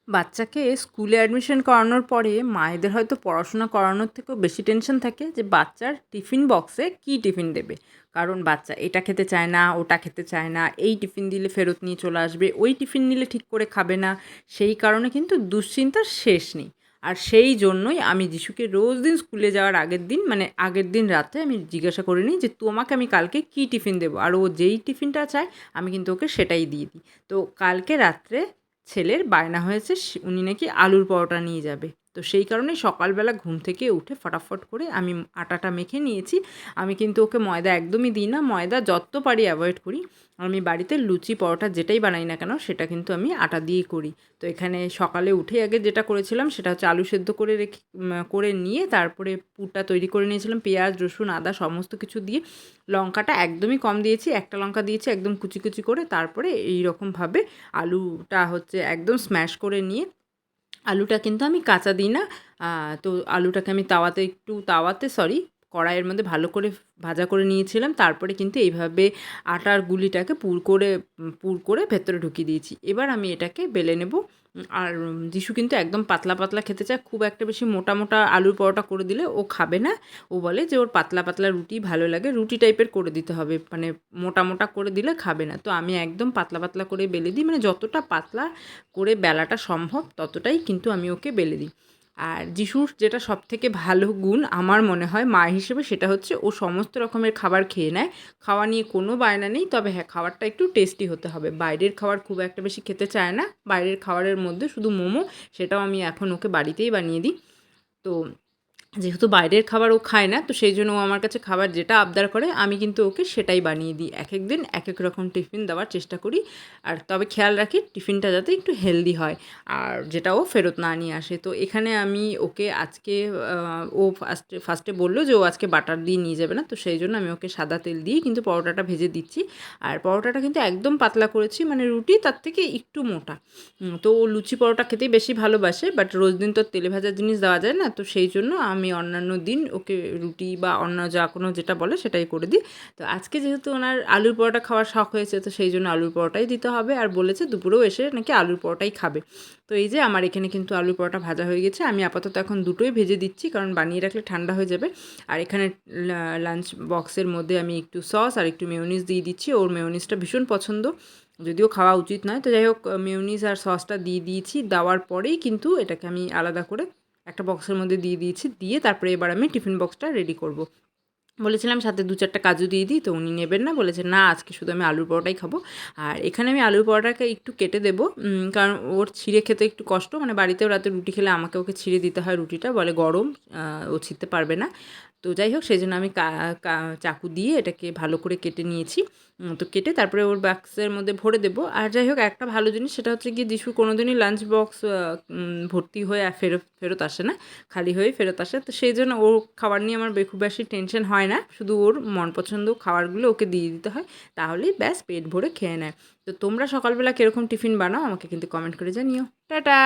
বাচ্চাকে স্কুলে অ্যাডমিশন করানোর পরে মায়েদের হয়তো পড়াশোনা করানোর থেকেও বেশি টেনশন থাকে যে বাচ্চার টিফিন বক্সে কী টিফিন দেবে। কারণ বাচ্চা এটা খেতে চায় না, ওটা খেতে চায় না, এই টিফিন দিলে ফেরত নিয়ে চলে আসবে, ওই টিফিন নিলে ঠিক করে খাবে না। সেই কারণে কিন্তু দুশ্চিন্তার শেষ নেই। আর সেই জন্যই আমি যিশুকে রোজ দিন স্কুলে যাওয়ার আগের দিন, মানে আগের দিন রাতে আমি জিজ্ঞাসা করে নিই যে তোমাকে আমি কালকে কী টিফিন দেবো, আর ও যেই টিফিনটা চায় আমি কিন্তু ওকে সেটাই দিয়ে দিই। তো কালকে রাত্রে ছেলের বায়না হয়েছে উনি নাকি আলুর পরোটা নিয়ে যাবে। তো সেই কারণেই সকালবেলা ঘুম থেকে উঠে ফটাফট করে আমি আটাটা মেখে নিয়েছি। আমি কিন্তু ওকে ময়দা একদমই দিই না, ময়দা যত পারি অ্যাভয়েড করি। আমি বাড়িতে লুচি পরোটা যেটাই বানাই না কেন সেটা কিন্তু আমি আটা দিয়েই করি। তো এখানে সকালে উঠে আগে যেটা করেছিলাম সেটা হচ্ছে আলু সেদ্ধ করে করে নিয়ে তারপরে পুরটা তৈরি করে নিয়েছিলাম। পেঁয়াজ, রসুন, আদা সমস্ত কিছু দিয়ে, লঙ্কাটা একদমই কম দিয়েছি, একটা লঙ্কা দিয়েছি একদম কুচি কুচি করে। তারপরে এইরকমভাবে আলুটা হচ্ছে একদম স্ম্যাশ করে নিয়ে, আলুটা কিন্তু আমি কাঁচা দিই না। তো আলুটাকে আমি কড়াইয়ের মধ্যে ভালো করে ভাজা করে নিয়েছিলাম। তারপরে কিন্তু এইভাবে আটার গুলিটাকে পুর করে ভেতরে ঢুকিয়ে দিয়েছি। এবার আমি এটাকে বেলে নেব। আর যিশু কিন্তু একদম পাতলা পাতলা খেতে চায়, খুব একটা বেশি মোটা মোটা আলুর পরোটা করে দিলে ও খাবে না। ও বলে যে ওর পাতলা পাতলা রুটি ভালো লাগে, রুটি টাইপের করে দিতে হবে, মানে মোটা মোটা করে দিলে খাবে না। তো আমি একদম পাতলা পাতলা করে বেলে দিই, মানে যতটা পাতলা করে বেলাটা সম্ভব ততটাই কিন্তু আমি ওকে বেলে দিই। আর যিশুর যেটা সবথেকে ভালো গুণ আমার মনে হয় মা হিসেবে, সেটা হচ্ছে ও সমস্ত রকমের খাবার খেয়ে নেয়। খাওয়া নিয়ে কোনো বায়না নেই, তবে হ্যাঁ খাবারটা একটু টেস্টি হতে হবে। বাইরের খাবার খুব একটা বেশি খেতে চায় না। বাইরের খাবারের মধ্যে শুধু মোমো, সেটাও আমি এখন ওকে বাড়িতেই বানিয়ে দিই। তো যেহেতু বাইরের খাবার ও খায় না, তো সেই জন্য ও আমার কাছে খাবার যেটা আবদার করে আমি কিন্তু ওকে সেটাই বানিয়ে দিই। একেক দিন একেক রকম টিফিন দেওয়ার চেষ্টা করি। আর তবে খেয়াল রাখি টিফিনটা যাতে একটু হেলদি হয়, আর যেটা ও ফেরত না নিয়ে আসে। তো এখানে আমি ওকে আজকে ও ফার্স্টে বললো যে ও আজকে বাটার দিয়ে নিয়ে যাবে না, তো সেই জন্য আমি ওকে সাদা তেল দিয়েই কিন্তু পরোটাটা ভেজে দিচ্ছি। আর পরোটাটা কিন্তু একদম পাতলা করেছি, মানে রুটি তার থেকে একটু মোটা। তো ও লুচি পরোটা খেতেই বেশি ভালোবাসে, বাট রোজ দিন তো তেলে ভাজা জিনিস দেওয়া যায় না। তো সেই জন্য আমি অন্যান্য দিন ওকে রুটি বা অন্য যা কোনো যেটা বলে সেটাই করে দিই। তো আজকে যেহেতু ওনার আলুর পরোটা খাওয়ার শখ হয়েছে, তো সেই জন্য আলুর পরোটাই দিতে হবে। আর বলেছে দুপুরেও এসে নাকি আলুর পরোটাই খাবে। তো এই যে আমার এখানে কিন্তু আলুর পরোটা ভাজা হয়ে গেছে। আমি আপাতত এখন দুটোই ভেজে দিচ্ছি, কারণ বানিয়ে রাখলে ঠান্ডা হয়ে যাবে। আর এখানে লাঞ্চ বক্সের মধ্যে আমি একটু সস আর একটু মেয়োনিজ দিয়ে দিচ্ছি। ওর মেয়োনিজটা ভীষণ পছন্দ, যদিও খাওয়া উচিত নয়। তো যাই হোক, মেয়োনিজ আর সসটা দিয়ে দিয়েছি। দেওয়ার পরেই কিন্তু এটাকে আমি আলাদা করে একটা বক্সের মধ্যে দিয়ে দিয়েছি। দিয়ে তারপরে এবার আমি টিফিন বক্সটা রেডি করব। বলেছিলাম সাথে ২-৪টা কাজু দিয়ে দিই, তো উনি নেবেন না, বলেছেন না আজকে শুধু আমি আলুর পরোটাই খাবো। আর এখানে আমি আলুর পরোটাকে একটু কেটে দেবো, কারণ ওর ছিঁড়ে খেতে একটু কষ্ট, মানে বাড়িতেও রাতে রুটি খেলে আমাকে ওকে ছিঁড়ে দিতে হয় রুটিটা, বলে গরম, ও ছিঁড়তে পারবে না। তো যাই হোক, সেই জন্য আমি চাকু দিয়ে এটাকে ভালো করে কেটে নিয়েছি। তো কেটে তারপরে ওর বাক্সের মধ্যে ভরে দেবো। আর যাই হোক, একটা ভালো জিনিস সেটা হচ্ছে গিয়ে যিশু কোনো দিনই লাঞ্চ বক্স ভর্তি হয়ে ফেরত আসে না, খালি হয়ে ফেরত আসে। তো সেই জন্য ওর খাবার নিয়ে আমার খুব বেশি টেনশন হয় না। শুধু ওর মন পছন্দ খাবারগুলো ওকে দিয়ে দিতে হয়, তাহলেই ব্যাস পেট ভরে খেয়ে নেয়। তো তোমরা সকালবেলা কীরকম টিফিন বানাও আমাকে কিন্তু কমেন্ট করে জানিও। টাটা।